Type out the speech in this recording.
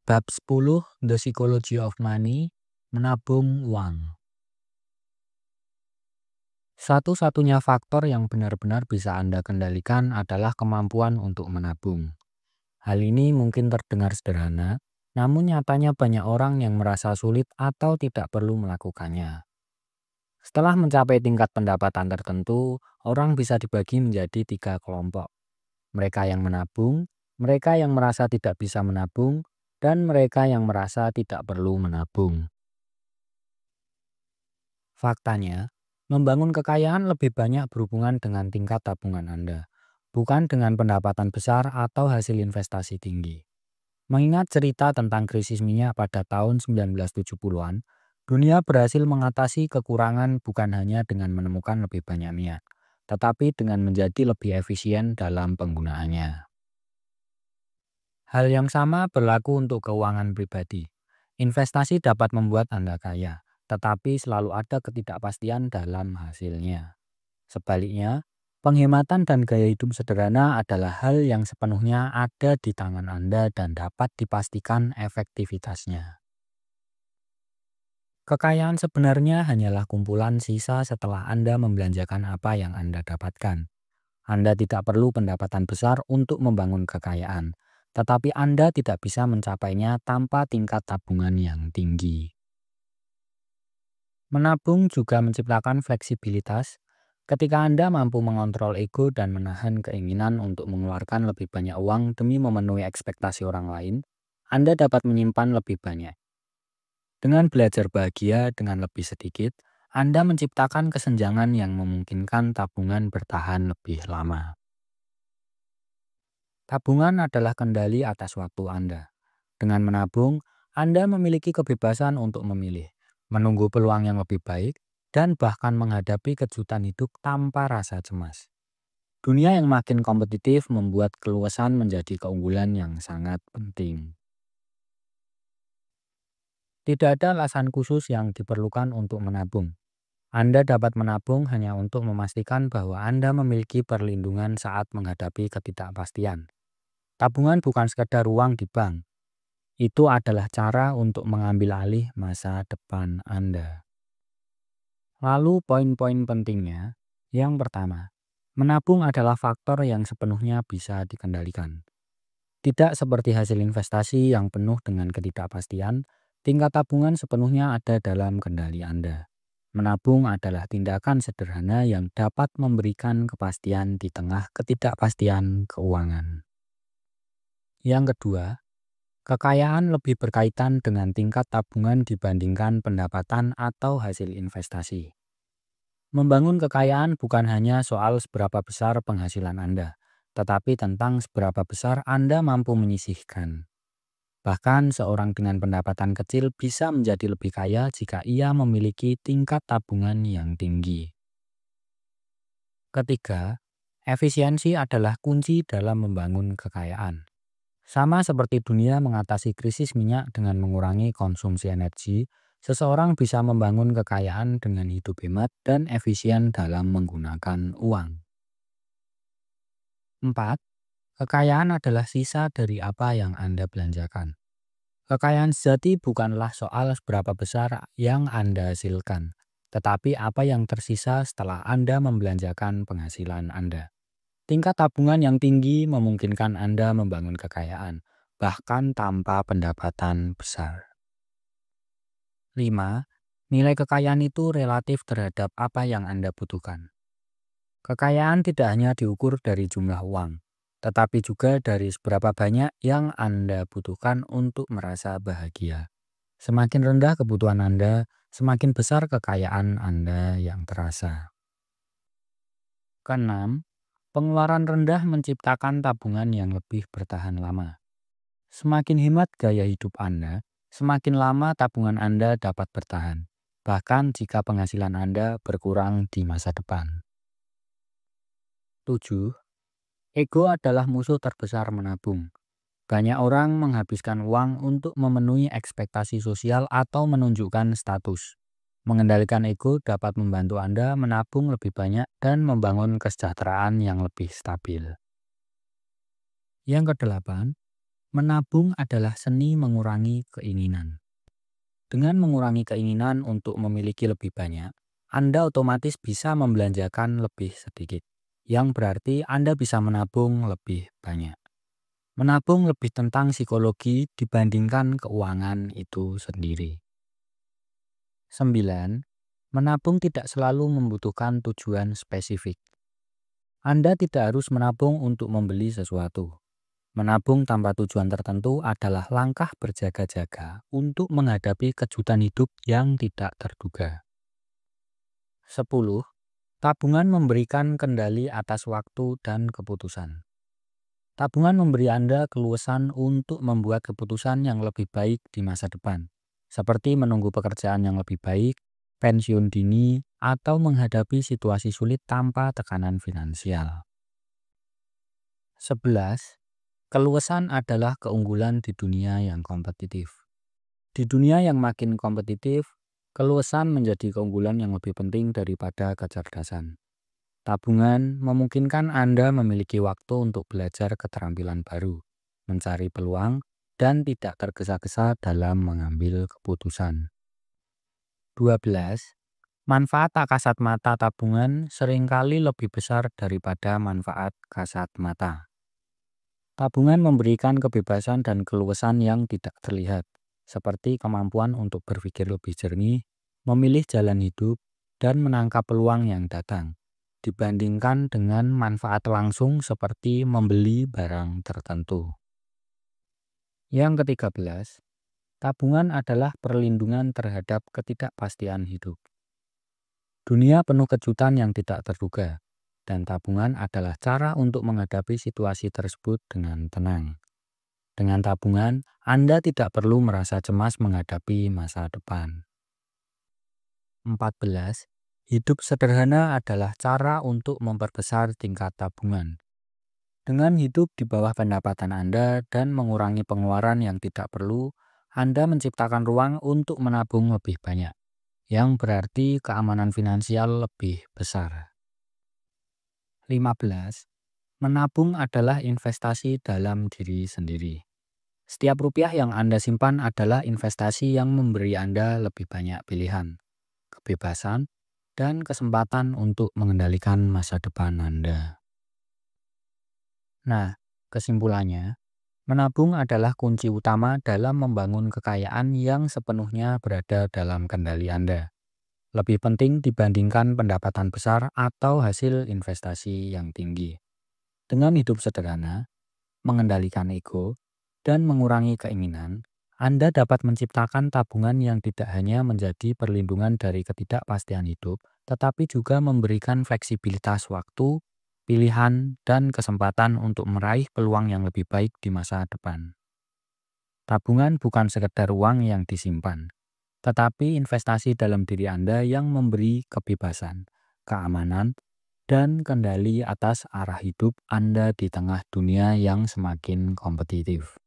Bab 10 The Psychology of Money, menabung uang. Satu-satunya faktor yang benar-benar bisa Anda kendalikan adalah kemampuan untuk menabung. Hal ini mungkin terdengar sederhana, namun nyatanya banyak orang yang merasa sulit atau tidak perlu melakukannya. Setelah mencapai tingkat pendapatan tertentu, orang bisa dibagi menjadi 3 kelompok. Mereka yang menabung, mereka yang merasa tidak bisa menabung, dan mereka yang merasa tidak perlu menabung. Faktanya, membangun kekayaan lebih banyak berhubungan dengan tingkat tabungan Anda, bukan dengan pendapatan besar atau hasil investasi tinggi. Mengingat cerita tentang krisis minyak pada tahun 1970-an, dunia berhasil mengatasi kekurangan bukan hanya dengan menemukan lebih banyak minyak, tetapi dengan menjadi lebih efisien dalam penggunaannya. Hal yang sama berlaku untuk keuangan pribadi. Investasi dapat membuat Anda kaya, tetapi selalu ada ketidakpastian dalam hasilnya. Sebaliknya, penghematan dan gaya hidup sederhana adalah hal yang sepenuhnya ada di tangan Anda dan dapat dipastikan efektivitasnya. Kekayaan sebenarnya hanyalah kumpulan sisa setelah Anda membelanjakan apa yang Anda dapatkan. Anda tidak perlu pendapatan besar untuk membangun kekayaan, tetapi Anda tidak bisa mencapainya tanpa tingkat tabungan yang tinggi. Menabung juga menciptakan fleksibilitas. Ketika Anda mampu mengontrol ego dan menahan keinginan untuk mengeluarkan lebih banyak uang demi memenuhi ekspektasi orang lain, Anda dapat menyimpan lebih banyak. Dengan belajar bahagia dengan lebih sedikit, Anda menciptakan kesenjangan yang memungkinkan tabungan bertahan lebih lama. Tabungan adalah kendali atas waktu Anda. Dengan menabung, Anda memiliki kebebasan untuk memilih, menunggu peluang yang lebih baik, dan bahkan menghadapi kejutan hidup tanpa rasa cemas. Dunia yang makin kompetitif membuat keluasan menjadi keunggulan yang sangat penting. Tidak ada alasan khusus yang diperlukan untuk menabung. Anda dapat menabung hanya untuk memastikan bahwa Anda memiliki perlindungan saat menghadapi ketidakpastian. Tabungan bukan sekedar uang di bank. Itu adalah cara untuk mengambil alih masa depan Anda. Lalu poin-poin pentingnya, yang pertama, menabung adalah faktor yang sepenuhnya bisa dikendalikan. Tidak seperti hasil investasi yang penuh dengan ketidakpastian, tingkat tabungan sepenuhnya ada dalam kendali Anda. Menabung adalah tindakan sederhana yang dapat memberikan kepastian di tengah ketidakpastian keuangan. Yang kedua, kekayaan lebih berkaitan dengan tingkat tabungan dibandingkan pendapatan atau hasil investasi. Membangun kekayaan bukan hanya soal seberapa besar penghasilan Anda, tetapi tentang seberapa besar Anda mampu menyisihkan. Bahkan seorang dengan pendapatan kecil bisa menjadi lebih kaya jika ia memiliki tingkat tabungan yang tinggi. Ketiga, efisiensi adalah kunci dalam membangun kekayaan. Sama seperti dunia mengatasi krisis minyak dengan mengurangi konsumsi energi, seseorang bisa membangun kekayaan dengan hidup hemat dan efisien dalam menggunakan uang. 4. Kekayaan adalah sisa dari apa yang Anda belanjakan. Kekayaan sejati bukanlah soal seberapa besar yang Anda hasilkan, tetapi apa yang tersisa setelah Anda membelanjakan penghasilan Anda. Tingkat tabungan yang tinggi memungkinkan Anda membangun kekayaan, bahkan tanpa pendapatan besar. 5. Nilai kekayaan itu relatif terhadap apa yang Anda butuhkan. Kekayaan tidak hanya diukur dari jumlah uang, tetapi juga dari seberapa banyak yang Anda butuhkan untuk merasa bahagia. Semakin rendah kebutuhan Anda, semakin besar kekayaan Anda yang terasa. Keenam, pengeluaran rendah menciptakan tabungan yang lebih bertahan lama. Semakin hemat gaya hidup Anda, semakin lama tabungan Anda dapat bertahan, bahkan jika penghasilan Anda berkurang di masa depan. 7. Ego adalah musuh terbesar menabung. Banyak orang menghabiskan uang untuk memenuhi ekspektasi sosial atau menunjukkan status. Mengendalikan ego dapat membantu Anda menabung lebih banyak dan membangun kesejahteraan yang lebih stabil. Yang kedelapan, Menabung adalah seni mengurangi keinginan. Dengan mengurangi keinginan untuk memiliki lebih banyak, Anda otomatis bisa membelanjakan lebih sedikit, yang berarti Anda bisa menabung lebih banyak. Menabung lebih tentang psikologi dibandingkan keuangan itu sendiri. 9. Menabung tidak selalu membutuhkan tujuan spesifik. Anda tidak harus menabung untuk membeli sesuatu. Menabung tanpa tujuan tertentu adalah langkah berjaga-jaga untuk menghadapi kejutan hidup yang tidak terduga. 10. Tabungan memberikan kendali atas waktu dan keputusan. Tabungan memberi Anda keluasan untuk membuat keputusan yang lebih baik di masa depan, seperti menunggu pekerjaan yang lebih baik, pensiun dini, atau menghadapi situasi sulit tanpa tekanan finansial. 11. Keluasan adalah keunggulan di dunia yang kompetitif. Di dunia yang makin kompetitif, keluasan menjadi keunggulan yang lebih penting daripada kecerdasan. Tabungan memungkinkan Anda memiliki waktu untuk belajar keterampilan baru, mencari peluang, dan tidak tergesa-gesa dalam mengambil keputusan. 12. Manfaat tak kasat mata tabungan seringkali lebih besar daripada manfaat kasat mata. Tabungan memberikan kebebasan dan keluasan yang tidak terlihat, seperti kemampuan untuk berpikir lebih jernih, memilih jalan hidup, dan menangkap peluang yang datang, dibandingkan dengan manfaat langsung seperti membeli barang tertentu. Yang ke-13, tabungan adalah perlindungan terhadap ketidakpastian hidup. Dunia penuh kejutan yang tidak terduga, dan tabungan adalah cara untuk menghadapi situasi tersebut dengan tenang. Dengan tabungan, Anda tidak perlu merasa cemas menghadapi masa depan. 14. Hidup sederhana adalah cara untuk memperbesar tingkat tabungan. Dengan hidup di bawah pendapatan Anda dan mengurangi pengeluaran yang tidak perlu, Anda menciptakan ruang untuk menabung lebih banyak, yang berarti keamanan finansial lebih besar. 15. Menabung adalah investasi dalam diri sendiri. Setiap rupiah yang Anda simpan adalah investasi yang memberi Anda lebih banyak pilihan, kebebasan, dan kesempatan untuk mengendalikan masa depan Anda. Nah, kesimpulannya, menabung adalah kunci utama dalam membangun kekayaan yang sepenuhnya berada dalam kendali Anda. Lebih penting dibandingkan pendapatan besar atau hasil investasi yang tinggi. Dengan hidup sederhana, mengendalikan ego, dan mengurangi keinginan, Anda dapat menciptakan tabungan yang tidak hanya menjadi perlindungan dari ketidakpastian hidup, tetapi juga memberikan fleksibilitas waktu, pilihan, dan kesempatan untuk meraih peluang yang lebih baik di masa depan. Tabungan bukan sekedar uang yang disimpan, tetapi investasi dalam diri Anda yang memberi kebebasan, keamanan, dan kendali atas arah hidup Anda di tengah dunia yang semakin kompetitif.